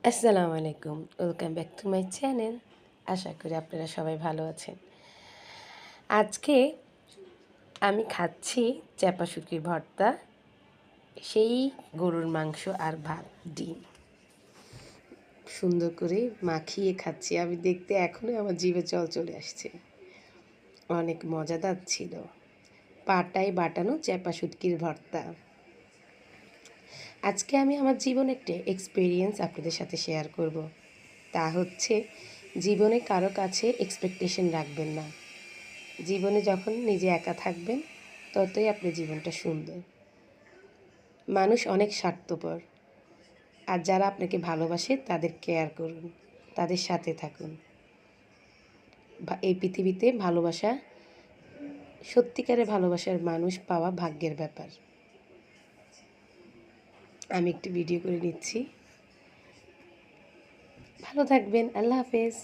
আসসালামু আলাইকুম। Welcome back to my channel. আশা করি আপনারা সবাই ভালো আছেন। আজকে আমি খাচ্ছি চ্যাপা শুটকির ভর্তা, সেই গরুর মাংস আর ভাত, ডিম। সুন্দর করে মাখিয়ে খাচ্ছি। আমি দেখতে এখনই আমার জিভে জল চলে আসছে। অনেক মজাদার ছিল। পাটায় বাটানো চ্যাপা শুটকির ভর্তা। আজকে আমি আমার জীবনে একটা এক্সপেরিয়েন্স আপনাদের সাথে শেয়ার করব। তা হচ্ছে, জীবনে কারো কাছে এক্সপেকটেশন রাখবেন না। জীবনে যখন নিজে একা থাকবেন, ততই আপনার জীবনটা সুন্দর। মানুষ অনেক স্বার্থপর, আর যারা আপনাকে ভালোবাসে তাদের কেয়ার করুন, তাদের সাথে থাকুন। এই পৃথিবীতে ভালোবাসা, সত্যিকারের ভালোবাসার মানুষ পাওয়া ভাগ্যের ব্যাপার। আমি একটু ভিডিও করে নিচ্ছি। ভালো থাকবেন। আল্লাহ হাফেজ।